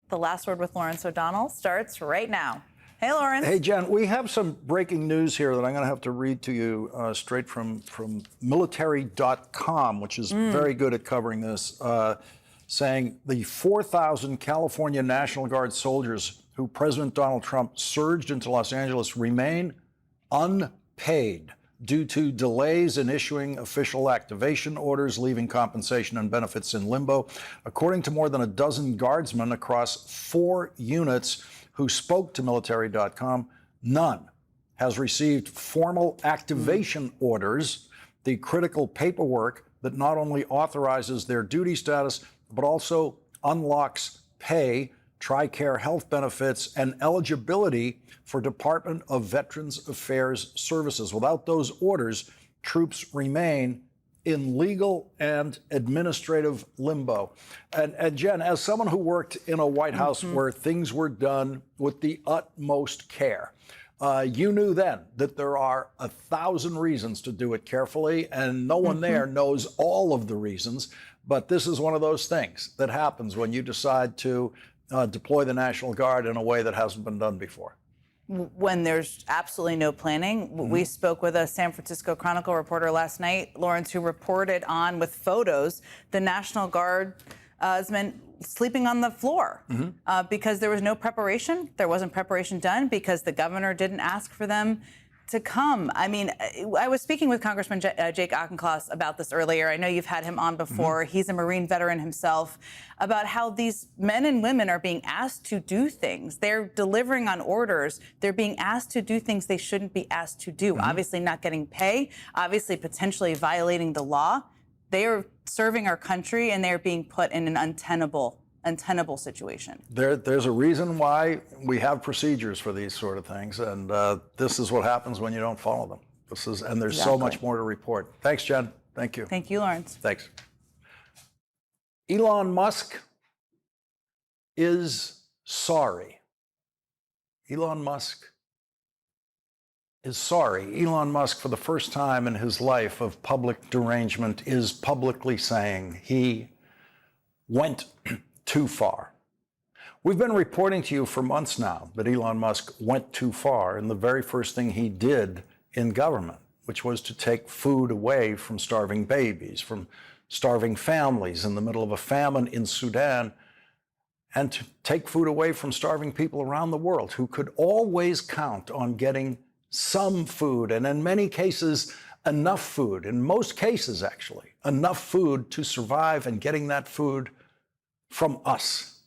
The Last Word with Lawrence O'Donnell starts right now. Hey, Lawrence. Hey, Jen, we have some breaking news here that I'm going to have to read to you straight from military.com, which is very good at covering this, saying the 4,000 California National Guard soldiers who President Donald Trump surged into Los Angeles remain unpaid due to delays in issuing official activation orders, leaving compensation and benefits in limbo. According to more than a dozen guardsmen across 4 units who spoke to military.com, none has received formal activation orders, the critical paperwork that not only authorizes their duty status, but also unlocks pay, TRICARE health benefits, and eligibility for Department of Veterans Affairs services. Without those orders, troops remain in legal and administrative limbo. And Jen, as someone who worked in a White House where things were done with the utmost care, you knew then that there are 1,000 reasons to do it carefully, and no one there knows all of the reasons. But this is one of those things that happens when you decide to deploy the National Guard in a way that hasn't been done before. When there's absolutely no planning. We spoke with a San Francisco Chronicle reporter last night, Lawrence, who reported on with photos the National Guardsmen sleeping on the floor because there was no preparation. There wasn't preparation done because the governor didn't ask for them to come. I mean, I was speaking with Congressman Jake Auchincloss about this earlier. I know you've had him on before. He's a Marine veteran himself, about how these men and women are being asked to do things. They're delivering on orders. They're being asked to do things they shouldn't be asked to do. Obviously not getting pay, obviously potentially violating the law. They are serving our country, and they're being put in an untenable situation. There's a reason why we have procedures for these sort of things, and this is what happens when you don't follow them. And there's so much more to report. Thanks, Jen. Thank you. Thank you, Lawrence. Thanks. Elon Musk is sorry. Elon Musk is sorry. Elon Musk, for the first time in his life of public derangement, is publicly saying he went too far. We've been reporting to you for months now that Elon Musk went too far, and the very first thing he did in government, which was to take food away from starving babies, from starving families in the middle of a famine in Sudan, and to take food away from starving people around the world who could always count on getting some food, and in many cases, enough food, in most cases actually, enough food to survive, and getting that food from us,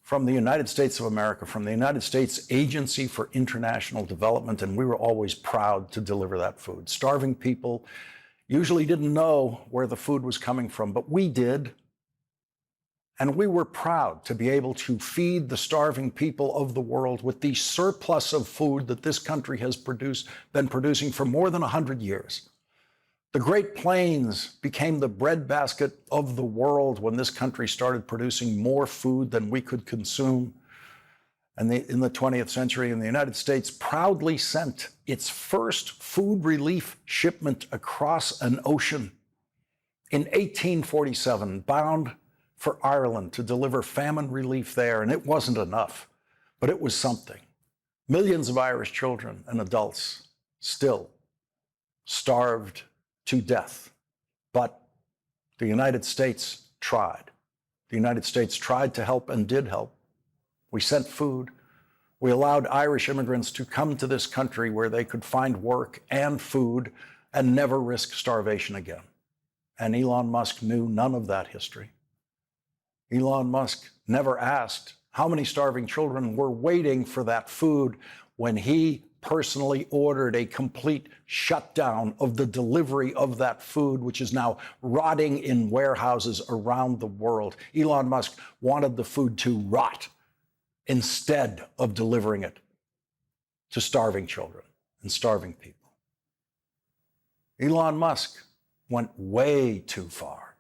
from the United States of America, from the United States Agency for International Development, and we were always proud to deliver that food. Starving people usually didn't know where the food was coming from, but we did. And we were proud to be able to feed the starving people of the world with the surplus of food that this country has been producing for more than 100 years. The Great Plains became the breadbasket of the world when this country started producing more food than we could consume. And in the 20th century, and the United States proudly sent its first food relief shipment across an ocean in 1847, bound for Ireland to deliver famine relief there. And it wasn't enough, but it was something. Millions of Irish children and adults still starved to death. But the United States tried. The United States tried to help and did help. We sent food. We allowed Irish immigrants to come to this country where they could find work and food and never risk starvation again. And Elon Musk knew none of that history. Elon Musk never asked how many starving children were waiting for that food when he personally ordered a complete shutdown of the delivery of that food, which is now rotting in warehouses around the world. Elon Musk wanted the food to rot instead of delivering it to starving children and starving people. Elon Musk went way too far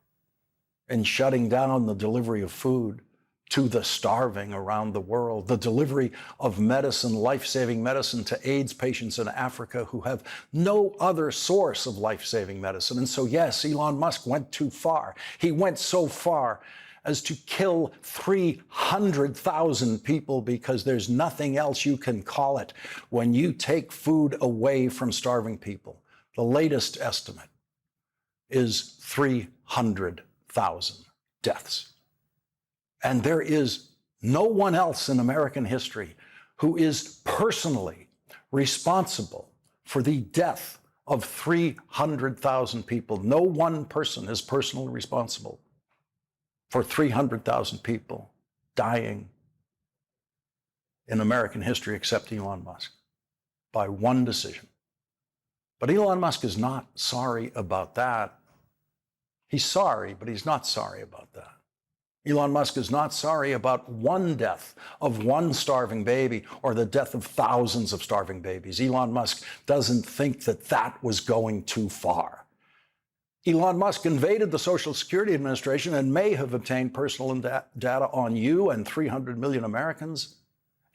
in shutting down the delivery of food to the starving around the world, the delivery of medicine, life-saving medicine to AIDS patients in Africa who have no other source of life-saving medicine. And so, yes, Elon Musk went too far. He went so far as to kill 300,000 people, because there's nothing else you can call it when you take food away from starving people. The latest estimate is 300,000 deaths. And there is no one else in American history who is personally responsible for the death of 300,000 people. No one person is personally responsible for 300,000 people dying in American history except Elon Musk, by one decision. But Elon Musk is not sorry about that. He's sorry, but he's not sorry about that. Elon Musk is not sorry about one death of one starving baby or the death of thousands of starving babies. Elon Musk doesn't think that that was going too far. Elon Musk invaded the Social Security Administration and may have obtained personal data on you and 300 million Americans.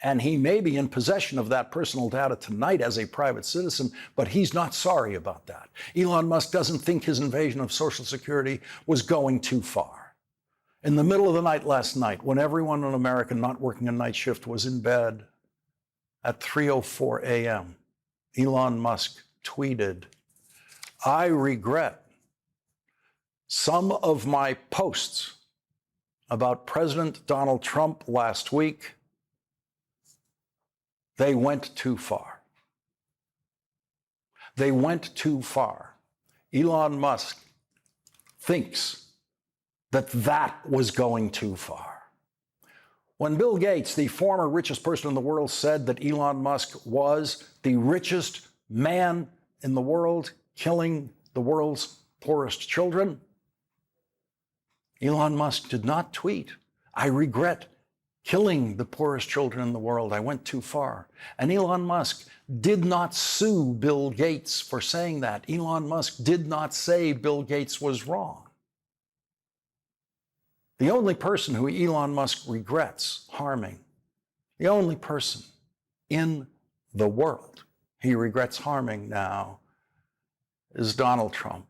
And he may be in possession of that personal data tonight as a private citizen, but he's not sorry about that. Elon Musk doesn't think his invasion of Social Security was going too far. In the middle of the night last night, when everyone in America not working a night shift was in bed at 3:04 a.m., Elon Musk tweeted, "I regret some of my posts about President Donald Trump last week. They went too far. They went too far." Elon Musk thinks that that was going too far. When Bill Gates, the former richest person in the world, said that Elon Musk was the richest man in the world, killing the world's poorest children, Elon Musk did not tweet, "I regret killing the poorest children in the world. I went too far." And Elon Musk did not sue Bill Gates for saying that. Elon Musk did not say Bill Gates was wrong. The only person who Elon Musk regrets harming, the only person in the world he regrets harming now, is Donald Trump.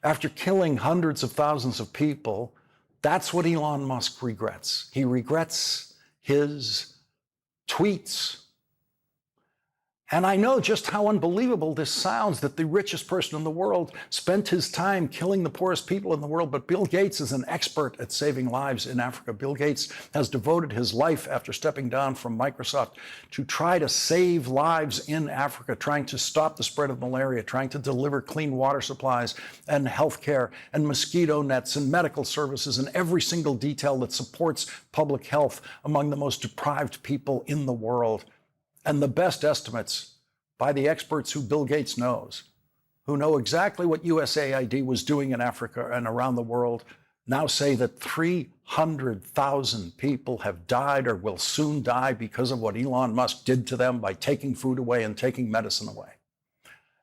After killing hundreds of thousands of people, that's what Elon Musk regrets. He regrets his tweets. And I know just how unbelievable this sounds, that the richest person in the world spent his time killing the poorest people in the world. But Bill Gates is an expert at saving lives in Africa. Bill Gates has devoted his life after stepping down from Microsoft to try to save lives in Africa, trying to stop the spread of malaria, trying to deliver clean water supplies and healthcare and mosquito nets and medical services and every single detail that supports public health among the most deprived people in the world. And the best estimates by the experts who Bill Gates knows, who know exactly what USAID was doing in Africa and around the world, now say that 300,000 people have died or will soon die because of what Elon Musk did to them by taking food away and taking medicine away.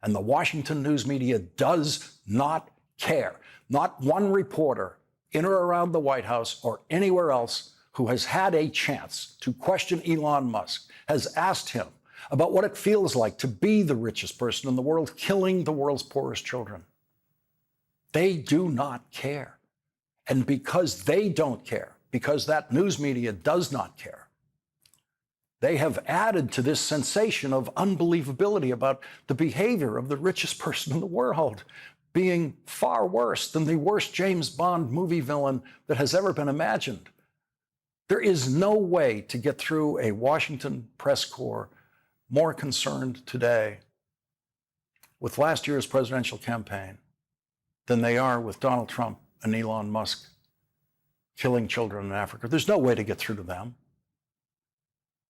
And the Washington news media does not care. Not one reporter in or around the White House or anywhere else who has had a chance to question Elon Musk has asked him about what it feels like to be the richest person in the world, killing the world's poorest children. They do not care. And because they don't care, because that news media does not care, they have added to this sensation of unbelievability about the behavior of the richest person in the world being far worse than the worst James Bond movie villain that has ever been imagined. There is no way to get through a Washington press corps more concerned today with last year's presidential campaign than they are with Donald Trump and Elon Musk killing children in Africa. There's no way to get through to them.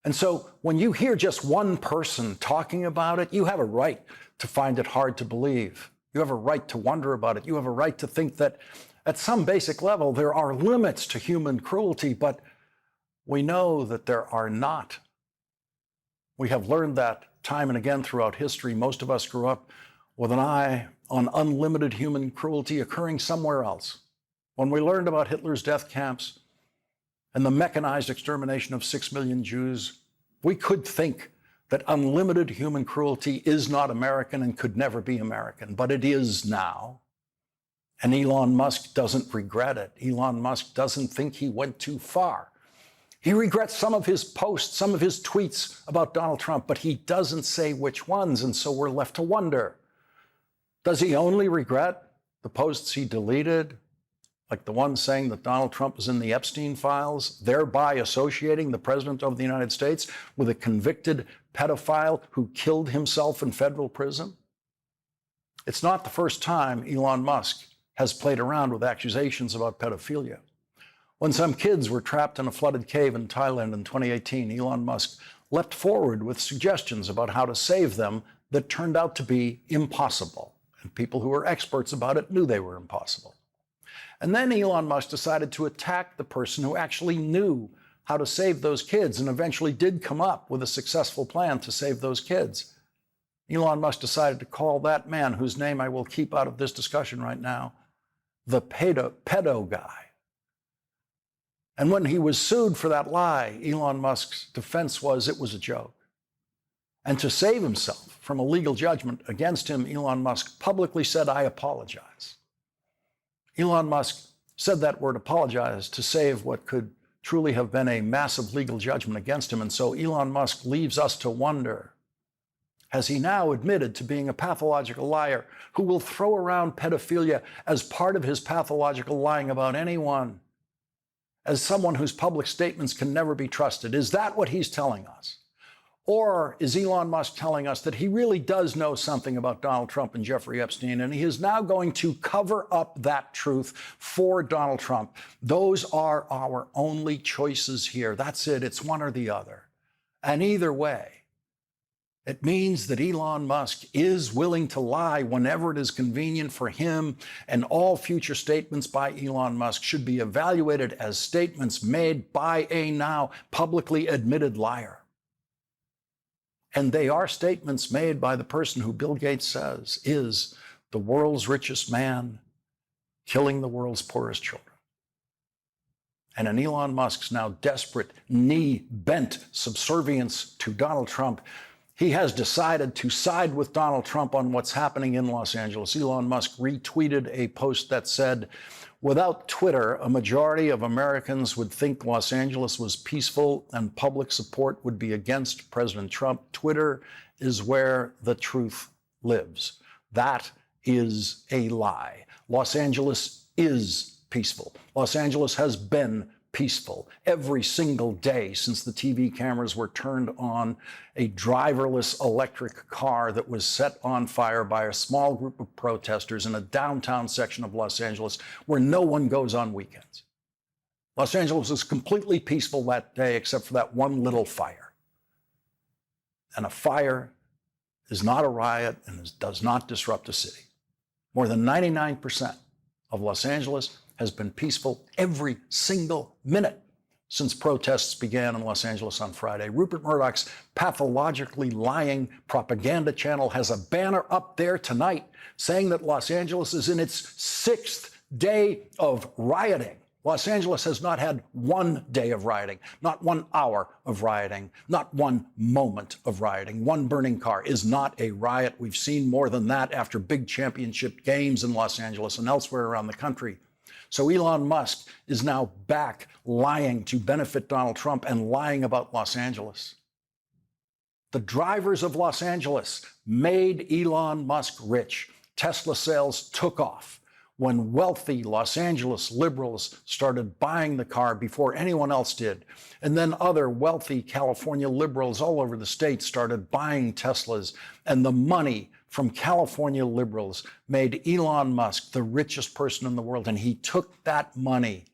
And so when you hear just one person talking about it, you have a right to find it hard to believe. You have a right to wonder about it. You have a right to think that at some basic level, there are limits to human cruelty, but we know that there are not. We have learned that time and again throughout history. Most of us grew up with an eye on unlimited human cruelty occurring somewhere else. When we learned about Hitler's death camps and the mechanized extermination of 6 million Jews, we could think that unlimited human cruelty is not American and could never be American, but it is now. And Elon Musk doesn't regret it. Elon Musk doesn't think he went too far. He regrets some of his posts, some of his tweets about Donald Trump, but he doesn't say which ones, and so we're left to wonder. Does he only regret the posts he deleted, like the one saying that Donald Trump is in the Epstein files, thereby associating the President of the United States with a convicted pedophile who killed himself in federal prison? It's not the first time Elon Musk has played around with accusations about pedophilia. When some kids were trapped in a flooded cave in Thailand in 2018, Elon Musk leapt forward with suggestions about how to save them that turned out to be impossible. And people who were experts about it knew they were impossible. And then Elon Musk decided to attack the person who actually knew how to save those kids and eventually did come up with a successful plan to save those kids. Elon Musk decided to call that man, whose name I will keep out of this discussion right now, the pedo guy. And when he was sued for that lie, Elon Musk's defense was it was a joke. And to save himself from a legal judgment against him, Elon Musk publicly said, "I apologize." Elon Musk said that word apologize to save what could truly have been a massive legal judgment against him. And so Elon Musk leaves us to wonder, has he now admitted to being a pathological liar who will throw around pedophilia as part of his pathological lying about anyone, as someone whose public statements can never be trusted? Is that what he's telling us? Or is Elon Musk telling us that he really does know something about Donald Trump and Jeffrey Epstein, and he is now going to cover up that truth for Donald Trump? Those are our only choices here. That's it. It's one or the other. And either way, it means that Elon Musk is willing to lie whenever it is convenient for him, and all future statements by Elon Musk should be evaluated as statements made by a now publicly admitted liar. And they are statements made by the person who Bill Gates says is the world's richest man, killing the world's poorest children. And in Elon Musk's now desperate, knee-bent subservience to Donald Trump, he has decided to side with Donald Trump on what's happening in Los Angeles. Elon Musk retweeted a post that said, "Without Twitter, a majority of Americans would think Los Angeles was peaceful and public support would be against President Trump. Twitter is where the truth lives." That is a lie. Los Angeles is peaceful. Los Angeles has been peaceful every single day since the TV cameras were turned on a driverless electric car that was set on fire by a small group of protesters in a downtown section of Los Angeles where no one goes on weekends. Los Angeles was completely peaceful that day except for that one little fire. And a fire is not a riot and does not disrupt a city. More than 99% of Los Angeles has been peaceful every single minute since protests began in Los Angeles on Friday. Rupert Murdoch's pathologically lying propaganda channel has a banner up there tonight saying that Los Angeles is in its 6th day of rioting. Los Angeles has not had one day of rioting, not 1 hour of rioting, not one moment of rioting. One burning car is not a riot. We've seen more than that after big championship games in Los Angeles and elsewhere around the country. So Elon Musk is now back lying to benefit Donald Trump and lying about Los Angeles. The drivers of Los Angeles made Elon Musk rich. Tesla sales took off when wealthy Los Angeles liberals started buying the car before anyone else did. And then other wealthy California liberals all over the state started buying Teslas. And the money from California liberals made Elon Musk the richest person in the world. And he took that money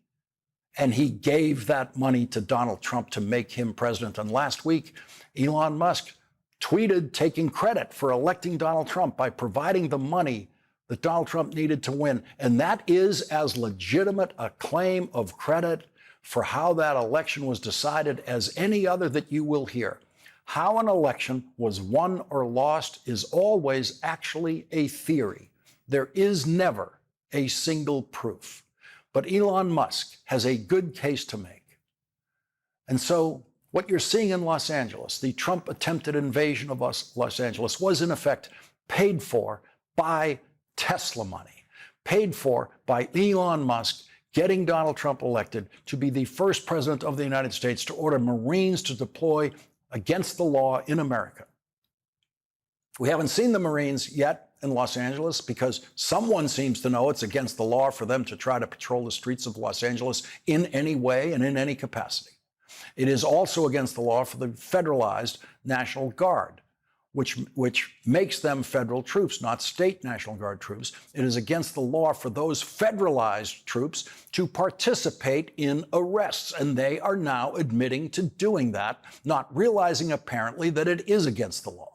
and he gave that money to Donald Trump to make him president. And last week, Elon Musk tweeted taking credit for electing Donald Trump by providing the money that Donald Trump needed to win. And that is as legitimate a claim of credit for how that election was decided as any other that you will hear. How an election was won or lost is always actually a theory. There is never a single proof. But Elon Musk has a good case to make. And so what you're seeing in Los Angeles, the Trump attempted invasion of Los Angeles, was in effect paid for by Tesla money, paid for by Elon Musk, getting Donald Trump elected to be the first president of the United States to order Marines to deploy against the law in America. We haven't seen the Marines yet in Los Angeles because someone seems to know it's against the law for them to try to patrol the streets of Los Angeles in any way and in any capacity. It is also against the law for the federalized National Guard, which makes them federal troops, not state National Guard troops. It is against the law for those federalized troops to participate in arrests, and they are now admitting to doing that, not realizing apparently that it is against the law.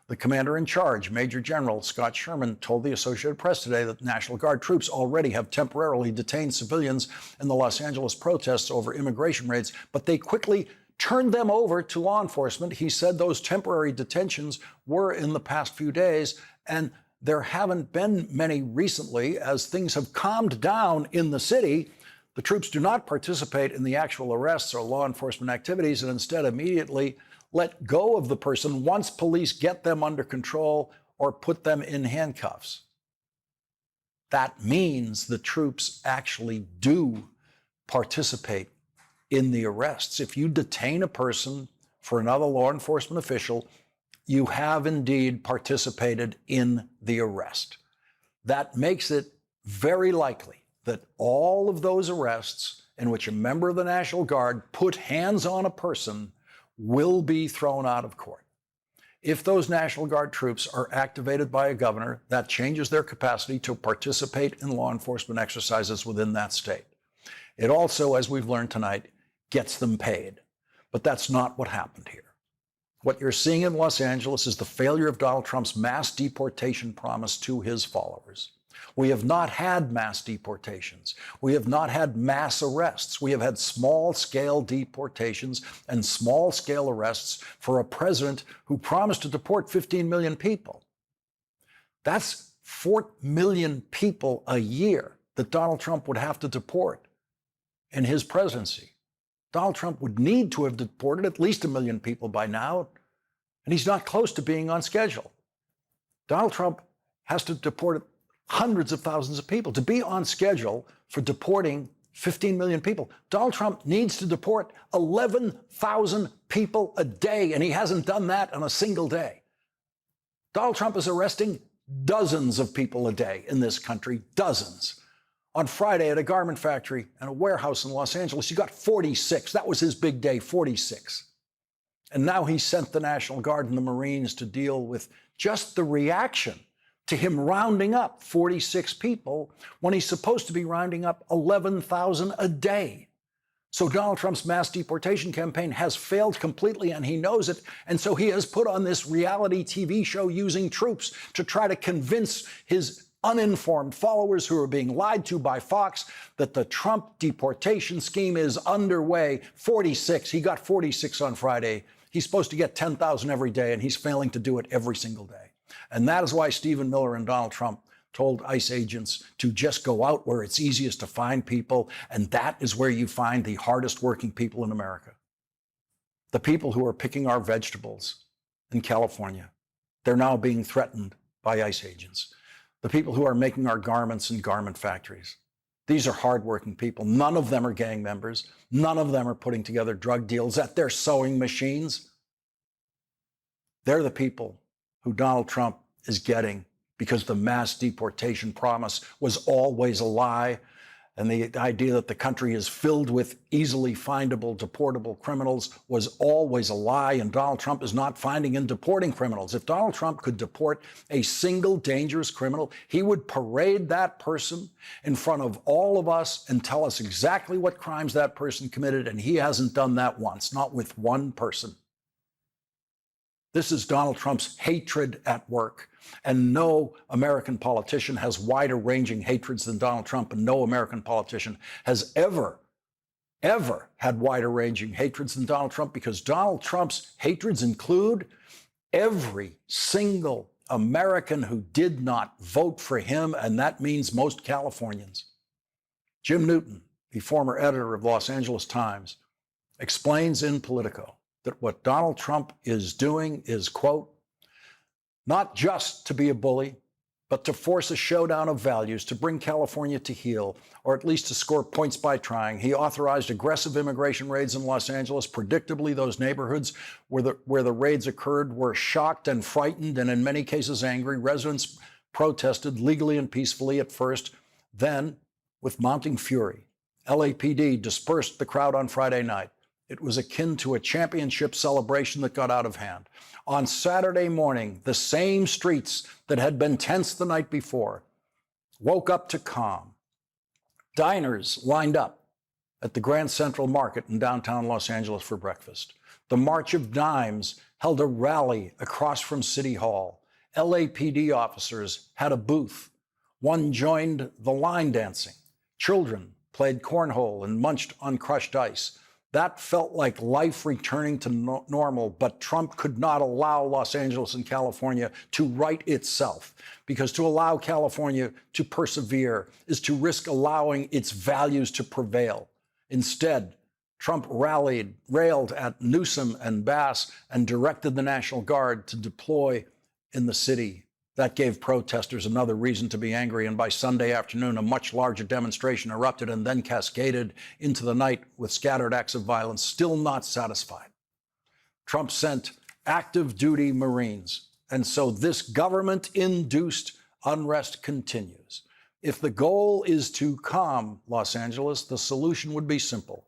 The commander in charge, Major General Scott Sherman, told the Associated Press today that National Guard troops already have temporarily detained civilians in the Los Angeles protests over immigration raids, but they quickly turned them over to law enforcement. He said those temporary detentions were in the past few days, and there haven't been many recently. As things have calmed down in the city, the troops do not participate in the actual arrests or law enforcement activities, and instead immediately let go of the person once police get them under control or put them in handcuffs. That means the troops actually do participate in the arrests. If you detain a person for another law enforcement official, you have indeed participated in the arrest. That makes it very likely that all of those arrests in which a member of the National Guard put hands on a person will be thrown out of court. If those National Guard troops are activated by a governor, that changes their capacity to participate in law enforcement exercises within that state. It also, as we've learned tonight, gets them paid. But that's not what happened here. What you're seeing in Los Angeles is the failure of Donald Trump's mass deportation promise to his followers. We have not had mass deportations. We have not had mass arrests. We have had small-scale deportations and small-scale arrests for a president who promised to deport 15 million people. That's 4 million people a year that Donald Trump would have to deport in his presidency. Donald Trump would need to have deported at least 1 million people by now, and he's not close to being on schedule. Donald Trump has to deport hundreds of thousands of people. To be on schedule for deporting 15 million people, Donald Trump needs to deport 11,000 people a day, and he hasn't done that in a single day. Donald Trump is arresting dozens of people a day in this country, dozens. On Friday at a garment factory and a warehouse in Los Angeles, he got 46. That was his big day, 46. And now he sent the National Guard and the Marines to deal with just the reaction to him rounding up 46 people when he's supposed to be rounding up 11,000 a day. So Donald Trump's mass deportation campaign has failed completely, and he knows it. And so he has put on this reality TV show using troops to try to convince his uninformed followers who are being lied to by Fox that the Trump deportation scheme is underway. 46. He got 46 on Friday. He's supposed to get 10,000 every day, and he's failing to do it every single day. And that is why Stephen Miller and Donald Trump told ICE agents to just go out where it's easiest to find people, and that is where you find the hardest working people in America. The people who are picking our vegetables in California, they're now being threatened by ICE agents. The people who are making our garments in garment factories, these are hardworking people. None of them are gang members. None of them are putting together drug deals at their sewing machines. They're the people who Donald Trump is getting because the mass deportation promise was always a lie. And the idea that the country is filled with easily findable, deportable criminals was always a lie. And Donald Trump is not finding and deporting criminals. If Donald Trump could deport a single dangerous criminal, he would parade that person in front of all of us and tell us exactly what crimes that person committed. And he hasn't done that once, not with one person. This is Donald Trump's hatred at work. And no American politician has wider ranging hatreds than Donald Trump. And no American politician has ever had wider ranging hatreds than Donald Trump, because Donald Trump's hatreds include every single American who did not vote for him. And that means most Californians. Jim Newton, the former editor of Los Angeles Times, explains in Politico that what Donald Trump is doing is, quote, not just to be a bully, but to force a showdown of values, to bring California to heel, or at least to score points by trying. He authorized aggressive immigration raids in Los Angeles. Predictably, those neighborhoods where the raids occurred were shocked and frightened, and in many cases angry. Residents protested legally and peacefully at first. Then, with mounting fury, LAPD dispersed the crowd on Friday night. It was akin to a championship celebration that got out of hand. On Saturday morning, the same streets that had been tense the night before woke up to calm. Diners lined up at the Grand Central Market in downtown Los Angeles for breakfast. The March of Dimes held a rally across from City Hall. LAPD officers had a booth. One joined the line dancing. Children played cornhole and munched on crushed ice. That felt like life returning to normal, but Trump could not allow Los Angeles and California to right itself, because to allow California to persevere is to risk allowing its values to prevail. Instead, Trump railed at Newsom and Bass and directed the National Guard to deploy in the city. That gave protesters another reason to be angry, and by Sunday afternoon, a much larger demonstration erupted and then cascaded into the night with scattered acts of violence. Still not satisfied, Trump sent active duty Marines, and so this government-induced unrest continues. If the goal is to calm Los Angeles, the solution would be simple.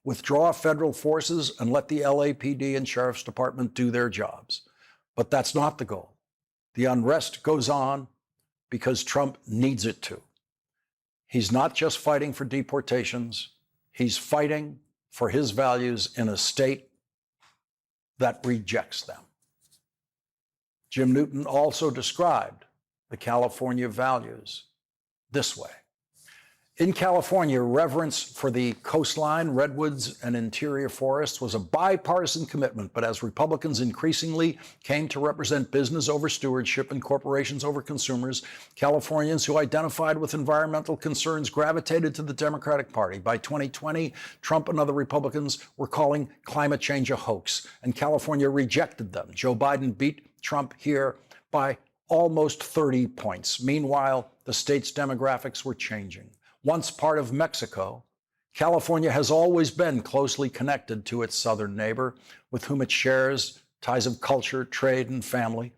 Withdraw federal forces and let the LAPD and Sheriff's Department do their jobs. But that's not the goal. The unrest goes on because Trump needs it to. He's not just fighting for deportations, he's fighting for his values in a state that rejects them. Jim Newton also described the California values this way. In California, reverence for the coastline, redwoods, and interior forests was a bipartisan commitment, but as Republicans increasingly came to represent business over stewardship and corporations over consumers, Californians who identified with environmental concerns gravitated to the Democratic Party. By 2020, Trump and other Republicans were calling climate change a hoax, and California rejected them. Joe Biden beat Trump here by almost 30 points. Meanwhile, the state's demographics were changing. Once part of Mexico, California has always been closely connected to its southern neighbor, with whom it shares ties of culture, trade, and family.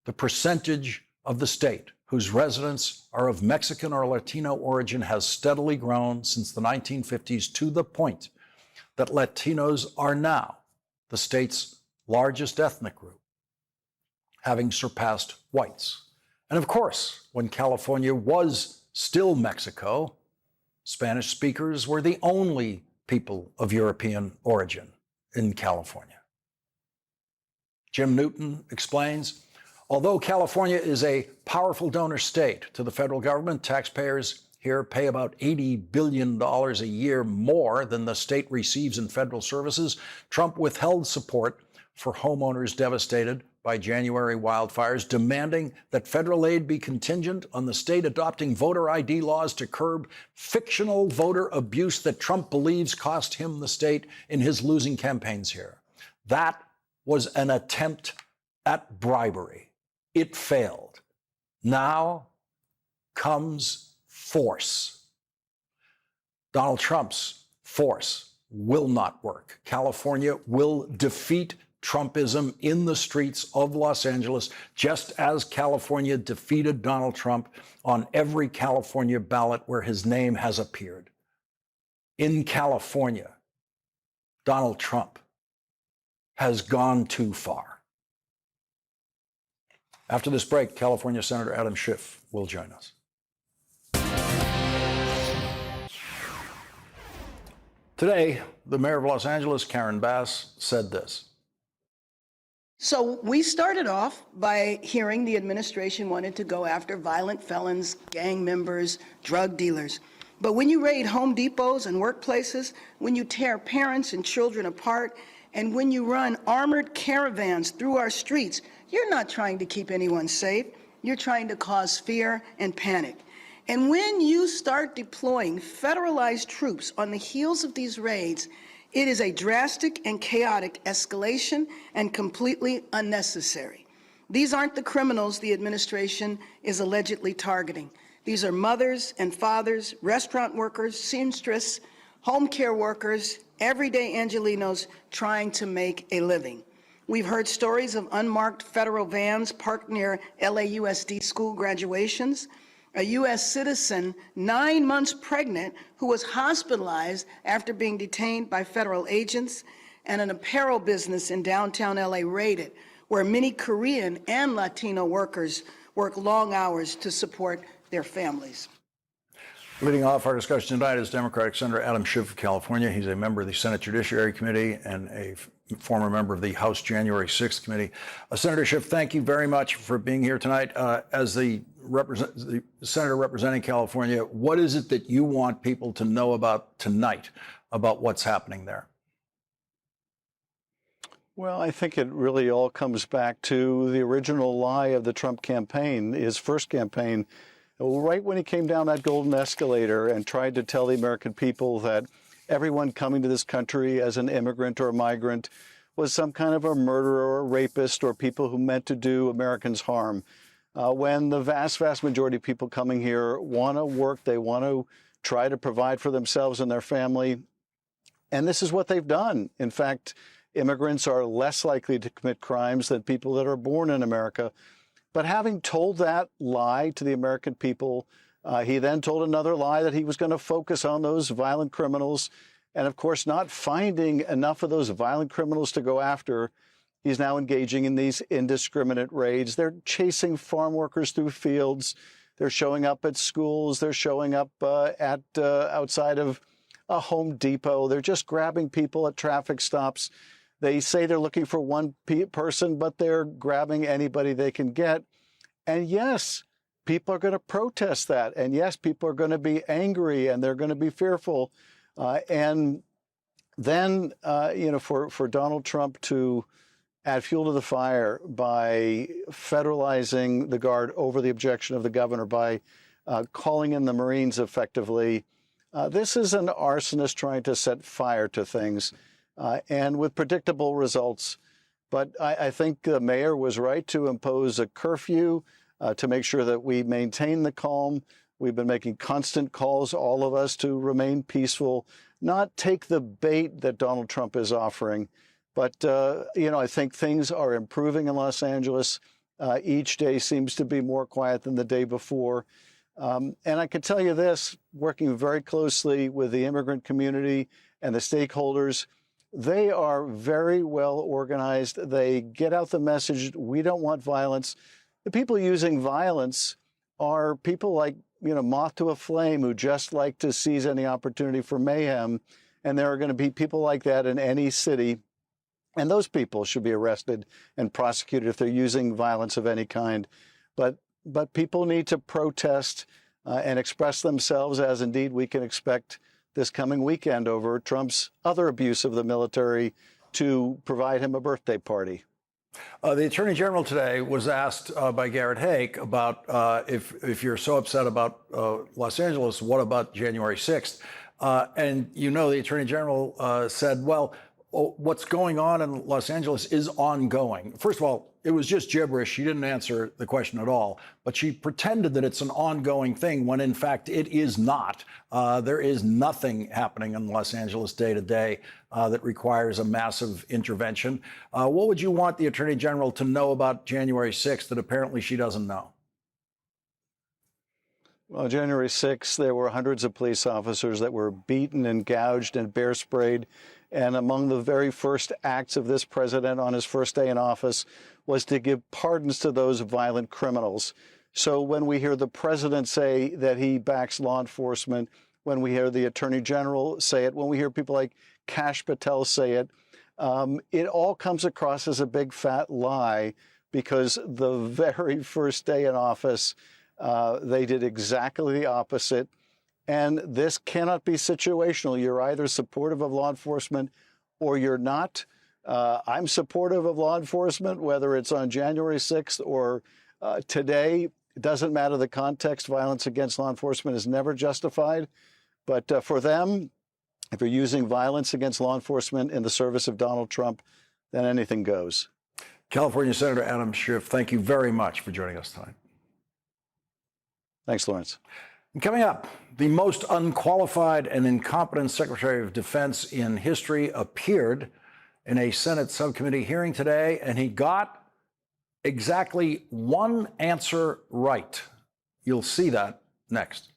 The percentage of the state whose residents are of Mexican or Latino origin has steadily grown since the 1950s, to the point that Latinos are now the state's largest ethnic group, having surpassed whites. And of course, when California was still Mexico, Spanish speakers were the only people of European origin in California. Jim Newton explains, although California is a powerful donor state to the federal government, taxpayers here pay about $80 billion a year more than the state receives in federal services. Trump withheld support for homeowners devastated by January wildfires, demanding that federal aid be contingent on the state adopting voter ID laws to curb fictional voter abuse that Trump believes cost him the state in his losing campaigns here. That was an attempt at bribery. It failed. Now comes force. Donald Trump's force will not work. California will defeat Trumpism in the streets of Los Angeles, just as California defeated Donald Trump on every California ballot where his name has appeared. In California, Donald Trump has gone too far. After this break, California Senator Adam Schiff will join us. Today, the mayor of Los Angeles, Karen Bass, said this. So we started off by hearing the administration wanted to go after violent felons, gang members, drug dealers. But when you raid Home Depots and workplaces, when you tear parents and children apart, and when you run armored caravans through our streets, you're not trying to keep anyone safe. You're trying to cause fear and panic. And when you start deploying federalized troops on the heels of these raids, it is a drastic and chaotic escalation and completely unnecessary. These aren't the criminals the administration is allegedly targeting. These are mothers and fathers, restaurant workers, seamstress, home care workers, everyday Angelenos trying to make a living. We've heard stories of unmarked federal vans parked near LAUSD school graduations, a U.S. citizen 9 months pregnant who was hospitalized after being detained by federal agents, and an apparel business in downtown LA raided, where many Korean and Latino workers work long hours to support their families. Leading off our discussion tonight is Democratic Senator Adam Schiff of California. He's a member of the Senate Judiciary Committee and a former member of the House January 6th Committee. Senator Schiff, thank you very much for being here tonight. As the senator representing California, what is it that you want people to know about tonight, about what's happening there? Well, I think it really all comes back to the original lie of the Trump campaign, his first campaign, right when he came down that golden escalator and tried to tell the American people that everyone coming to this country as an immigrant or a migrant was some kind of a murderer or a rapist or people who meant to do Americans harm. When the vast, vast majority of people coming here want to work, they want to try to provide for themselves and their family. And this is what they've done. In fact, immigrants are less likely to commit crimes than people that are born in America. But having told that lie to the American people, he then told another lie that he was going to focus on those violent criminals. And of course, not finding enough of those violent criminals to go after, he's now engaging in these indiscriminate raids. They're chasing farm workers through fields. They're showing up at schools. They're showing up outside of a Home Depot. They're just grabbing people at traffic stops. They say they're looking for one person, but they're grabbing anybody they can get. And yes, people are going to protest that. And yes, people are going to be angry and they're going to be fearful. And then, for Donald Trump to add fuel to the fire by federalizing the Guard over the objection of the governor, by calling in the Marines effectively, this is an arsonist trying to set fire to things. And with predictable results. But I think the mayor was right to impose a curfew to make sure that we maintain the calm. We've been making constant calls, all of us, to remain peaceful, not take the bait that Donald Trump is offering. But, I think things are improving in Los Angeles. Each day seems to be more quiet than the day before. And I can tell you this, working very closely with the immigrant community and the stakeholders, they are very well organized. They get out the message, we don't want violence. The people using violence are people like, moth to a flame who just like to seize any opportunity for mayhem. And there are going to be people like that in any city. And those people should be arrested and prosecuted if they're using violence of any kind. But people need to protest and express themselves, as indeed we can expect this coming weekend over Trump's other abuse of the military to provide him a birthday party. The Attorney General today was asked by Garrett Haake about if you're so upset about Los Angeles, what about January 6th? And the Attorney General said, well, what's going on in Los Angeles is ongoing. First of all, it was just gibberish. She didn't answer the question at all, but she pretended that it's an ongoing thing when in fact it is not. There is nothing happening in Los Angeles day to day that requires a massive intervention. What would you want the Attorney General to know about January 6th that apparently she doesn't know? Well, January 6th, there were hundreds of police officers that were beaten and gouged and bear sprayed. And among the very first acts of this president on his first day in office was to give pardons to those violent criminals. So when we hear the president say that he backs law enforcement, when we hear the Attorney General say it, when we hear people like Kash Patel say it, it all comes across as a big fat lie, because the very first day in office, they did exactly the opposite. And this cannot be situational. You're either supportive of law enforcement or you're not. I'm supportive of law enforcement, whether it's on January 6th or today. It doesn't matter the context. Violence against law enforcement is never justified. But for them, if you're using violence against law enforcement in the service of Donald Trump, then anything goes. California Senator Adam Schiff, thank you very much for joining us tonight. Thanks, Lawrence. And coming up, the most unqualified and incompetent Secretary of Defense in history appeared in a Senate subcommittee hearing today, and he got exactly one answer right. You'll see that next.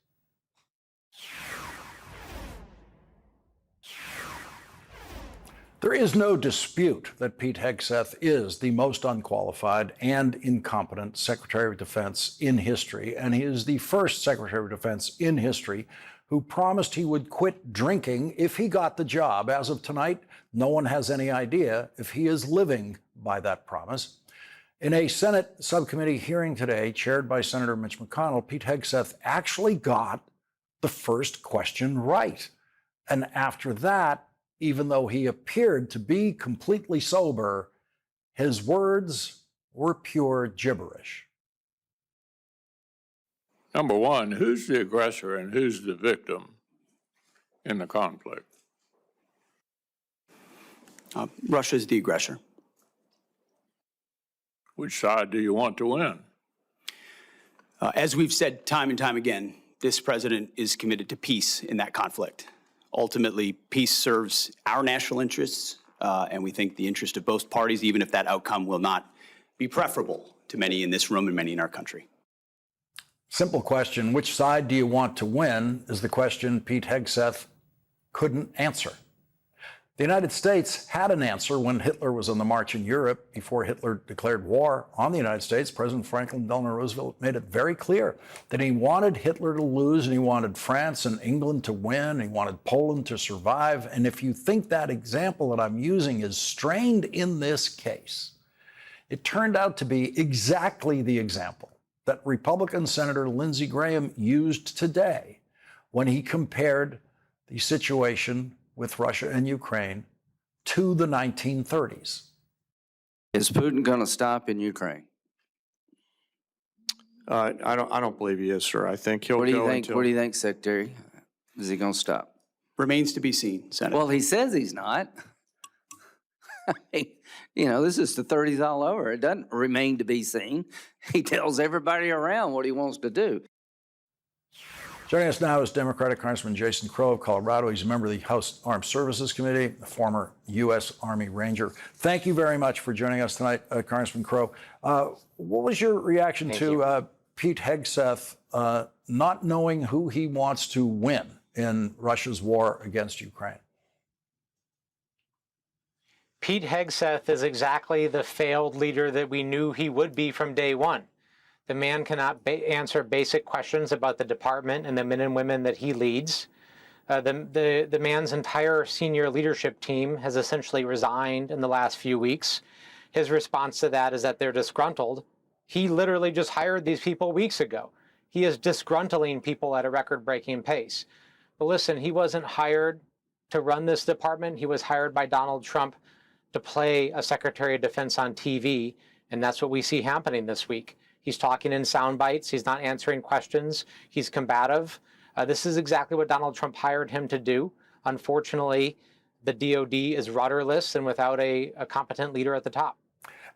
There is no dispute that Pete Hegseth is the most unqualified and incompetent Secretary of Defense in history, and he is the first Secretary of Defense in history who promised he would quit drinking if he got the job. As of tonight, no one has any idea if he is living by that promise. In a Senate subcommittee hearing today, chaired by Senator Mitch McConnell, Pete Hegseth actually got the first question right. And after that, even though he appeared to be completely sober, his words were pure gibberish. Number one, who's the aggressor and who's the victim in the conflict? Russia's the aggressor. Which side do you want to win? As we've said time and time again, this president is committed to peace in that conflict. Ultimately, peace serves our national interests, and we think the interest of both parties, even if that outcome will not be preferable to many in this room and many in our country. Simple question, which side do you want to win, is the question Pete Hegseth couldn't answer. The United States had an answer when Hitler was on the march in Europe. Before Hitler declared war on the United States, President Franklin Delano Roosevelt made it very clear that he wanted Hitler to lose, and he wanted France and England to win, and he wanted Poland to survive. And if you think that example that I'm using is strained in this case, it turned out to be exactly the example that Republican Senator Lindsey Graham used today when he compared the situation with Russia and Ukraine to the 1930s. Is Putin going to stop in Ukraine? I don't believe he is, sir. I think he'll What do you go think? until. What do you think, Secretary? Is he going to stop? Remains to be seen, Senator. Well, he says he's not. I mean, you know, this is the 30s all over. It doesn't remain to be seen. He tells everybody around what he wants to do. Joining us now is Democratic Congressman Jason Crow of Colorado. He's a member of the House Armed Services Committee, a former U.S. Army Ranger. Thank you very much for joining us tonight, Congressman Crow. What was your reaction to Pete Hegseth not knowing who he wants to win in Russia's war against Ukraine? Pete Hegseth is exactly the failed leader that we knew he would be from day one. The man cannot answer basic questions about the department and the men and women that he leads. The man's entire senior leadership team has essentially resigned in the last few weeks. His response to that is that they're disgruntled. He literally just hired these people weeks ago. He is disgruntling people at a record-breaking pace. But listen, he wasn't hired to run this department. He was hired by Donald Trump to play a Secretary of Defense on TV, and that's what we see happening this week. He's talking in sound bites. He's not answering questions. He's combative. This is exactly what Donald Trump hired him to do. Unfortunately, the DOD is rudderless and without a competent leader at the top.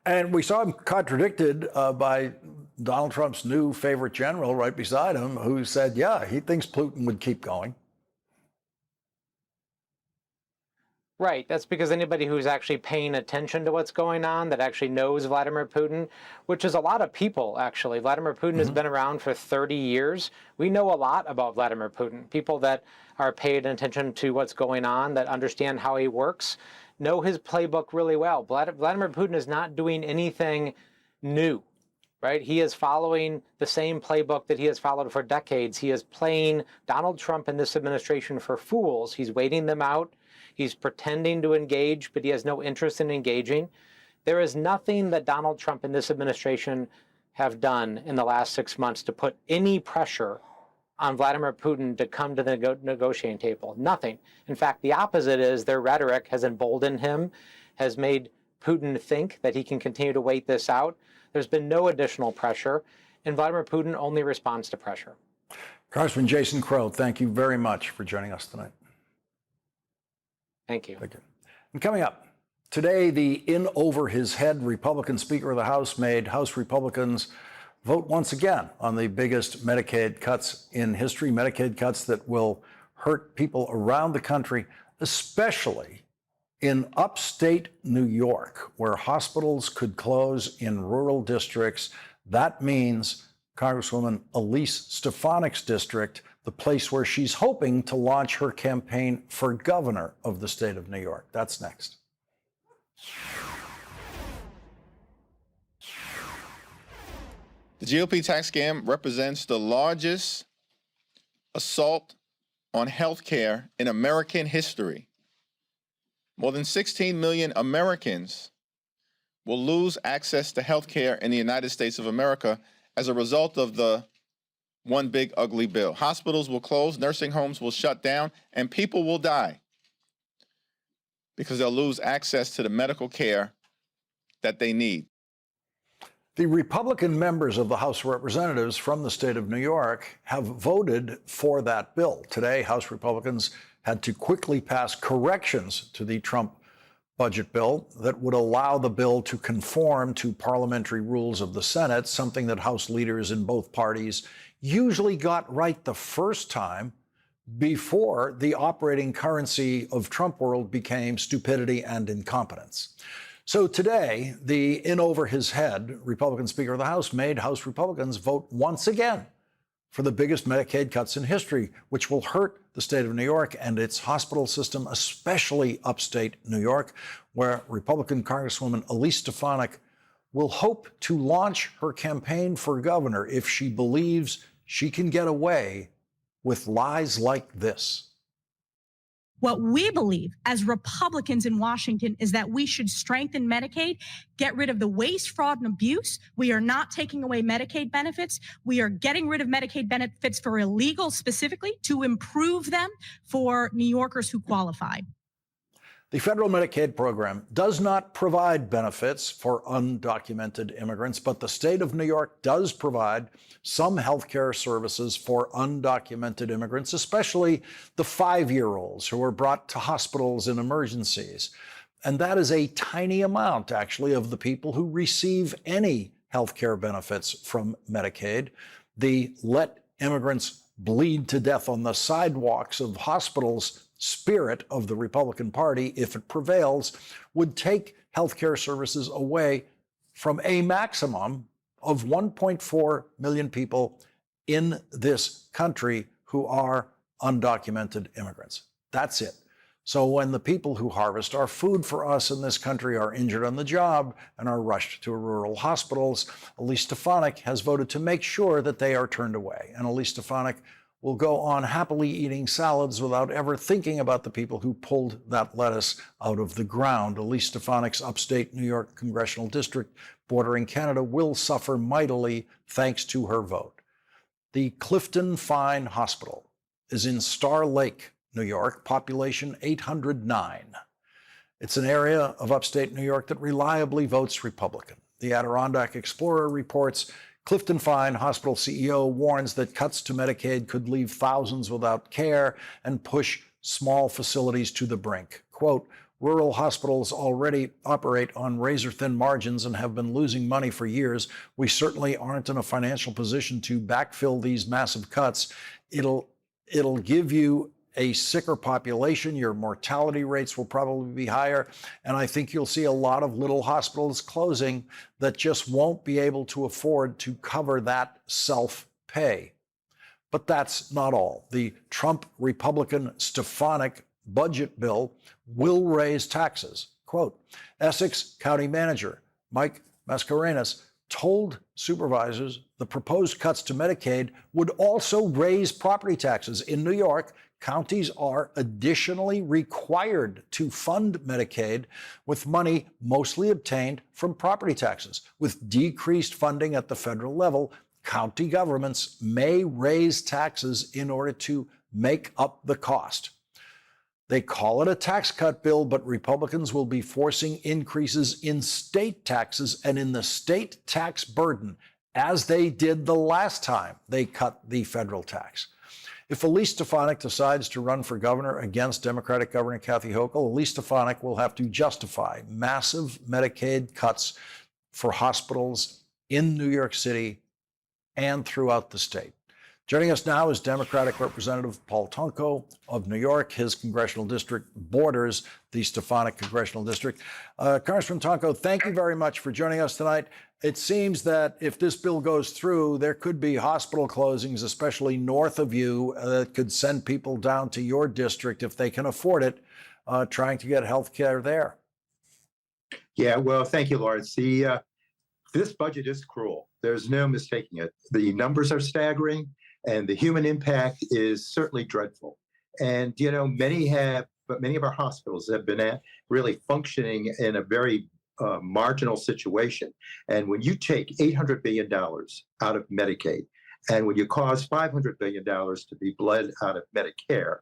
And we saw him contradicted by Donald Trump's new favorite general right beside him, who said, yeah, he thinks Putin would keep going. Right. That's because anybody who's actually paying attention to what's going on, that actually knows Vladimir Putin, which is a lot of people, actually. Vladimir Putin has been around for 30 years. We know a lot about Vladimir Putin. People that are paying attention to what's going on, that understand how he works, know his playbook really well. Vladimir Putin is not doing anything new, right? He is following the same playbook that he has followed for decades. He is playing Donald Trump and this administration for fools. He's waiting them out. He's pretending to engage, but he has no interest in engaging. There is nothing that Donald Trump and this administration have done in the last 6 months to put any pressure on Vladimir Putin to come to the negotiating table. Nothing. In fact, the opposite is their rhetoric has emboldened him, has made Putin think that he can continue to wait this out. There's been no additional pressure, and Vladimir Putin only responds to pressure. Congressman Jason Crow, thank you very much for joining us tonight. Thank you. Thank you. And coming up, Today, the in over his head Republican Speaker of the House made House Republicans vote once again on the biggest Medicaid cuts in history, Medicaid cuts that will hurt people around the country, especially in upstate New York, where hospitals could close in rural districts. That means Congresswoman Elise Stefanik's district, the place where she's hoping to launch her campaign for governor of the state of New York. That's next. The GOP tax scam represents the largest assault on health care in American history. More than 16 million Americans will lose access to health care in the United States of America as a result of the one big ugly bill. Hospitals will close, nursing homes will shut down, and people will die because they'll lose access to the medical care that they need. The Republican members of the House of Representatives from the state of New York have voted for that bill. Today, House Republicans had to quickly pass corrections to the Trump budget bill that would allow the bill to conform to parliamentary rules of the Senate, something that House leaders in both parties usually got right the first time before the operating currency of Trump world became stupidity and incompetence. So today, the in over his head Republican Speaker of the House made House Republicans vote once again for the biggest Medicaid cuts in history, which will hurt the state of New York and its hospital system, especially upstate New York, where Republican Congresswoman Elise Stefanik will hope to launch her campaign for governor if she believes she can get away with lies like this. What we believe as Republicans in Washington is that we should strengthen Medicaid, get rid of the waste, fraud, and abuse. We are not taking away Medicaid benefits. We are getting rid of Medicaid benefits for illegals specifically to improve them for New Yorkers who qualify. The federal Medicaid program does not provide benefits for undocumented immigrants, but the state of New York does provide some health care services for undocumented immigrants, especially the 5-year-olds who are brought to hospitals in emergencies. And that is a tiny amount, actually, of the people who receive any health care benefits from Medicaid. The let immigrants bleed to death on the sidewalks of hospitals spirit of the Republican Party, if it prevails, would take healthcare services away from a maximum of 1.4 million people in this country who are undocumented immigrants. That's it. So when the people who harvest our food for us in this country are injured on the job and are rushed to rural hospitals, Elise Stefanik has voted to make sure that they are turned away. And Elise Stefanik will go on happily eating salads without ever thinking about the people who pulled that lettuce out of the ground. Elise Stefanik's upstate New York congressional district bordering Canada will suffer mightily thanks to her vote. The Clifton Fine Hospital is in Star Lake, New York, population 809. It's an area of upstate New York that reliably votes Republican. The Adirondack Explorer reports Clifton Fine Hospital CEO warns that cuts to Medicaid could leave thousands without care and push small facilities to the brink. Quote, rural hospitals already operate on razor-thin margins and have been losing money for years. We certainly aren't in a financial position to backfill these massive cuts. It'll give you a sicker population. Your mortality rates will probably be higher. And I think you'll see a lot of little hospitals closing that just won't be able to afford to cover that self-pay. But that's not all. The Trump Republican Stefanik budget bill will raise taxes. Quote, Essex County Manager Mike Mascarenhas told supervisors the proposed cuts to Medicaid would also raise property taxes. In New York, counties are additionally required to fund Medicaid with money mostly obtained from property taxes. With decreased funding at the federal level, county governments may raise taxes in order to make up the cost. They call it a tax cut bill, but Republicans will be forcing increases in state taxes and in the state tax burden, as they did the last time they cut the federal tax. If Elise Stefanik decides to run for governor against Democratic Governor Kathy Hochul, Elise Stefanik will have to justify massive Medicaid cuts for hospitals in New York City and throughout the state. Joining us now is Democratic Representative Paul Tonko of New York. His congressional district borders the Stefanik congressional district. Congressman Tonko, thank you very much for joining us tonight. It seems that if this bill goes through, there could be hospital closings, especially north of you, that could send people down to your district if they can afford it, trying to get health care there. Yeah, well, thank you, Lawrence. This budget is cruel. There's no mistaking it. The numbers are staggering, and the human impact is certainly dreadful. And, you know, many of our hospitals have been really functioning in a very marginal situation. And when you take $800 billion out of Medicaid, and when you cause $500 billion to be bled out of Medicare,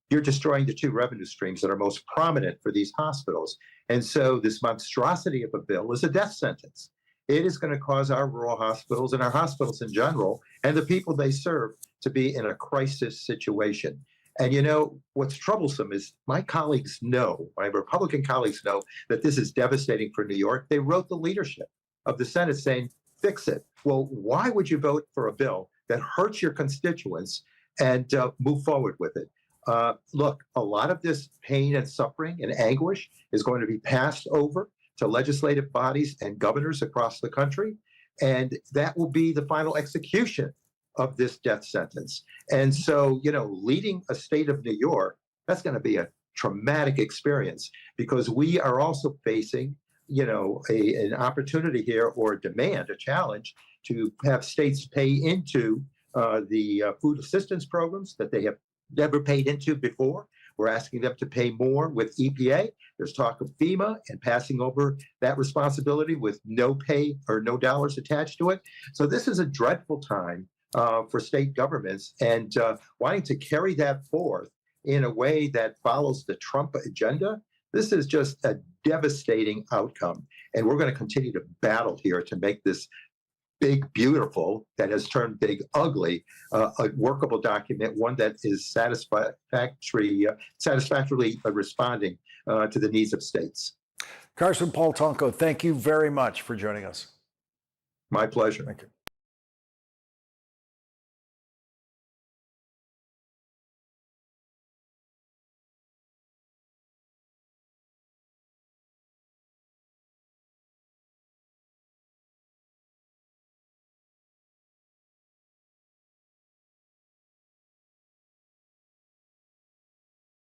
you're destroying the two revenue streams that are most prominent for these hospitals. And so this monstrosity of a bill is a death sentence. It is going to cause our rural hospitals and our hospitals in general and the people they serve to be in a crisis situation. And you know, what's troublesome is my colleagues know, my Republican colleagues know that this is devastating for New York. They wrote the leadership of the Senate saying, fix it. Well, why would you vote for a bill that hurts your constituents and move forward with it? Look, a lot of this pain and suffering and anguish is going to be passed over to legislative bodies and governors across the country, and that will be the final execution of this death sentence. And so, you know, leading a state of New York, that's going to be a traumatic experience because we are also facing, you know, an opportunity here or a demand, a challenge to have states pay into the food assistance programs that they have never paid into before. We're asking them to pay more with EPA. There's talk of FEMA and passing over that responsibility with no pay or no dollars attached to it. So this is a dreadful time for state governments, and wanting to carry that forth in a way that follows the Trump agenda, this is just a devastating outcome. And we're going to continue to battle here to make this big, beautiful, that has turned big, ugly, a workable document, one that is satisfactorily responding to the needs of states. Congressman Paul Tonko, thank you very much for joining us. My pleasure. Thank you.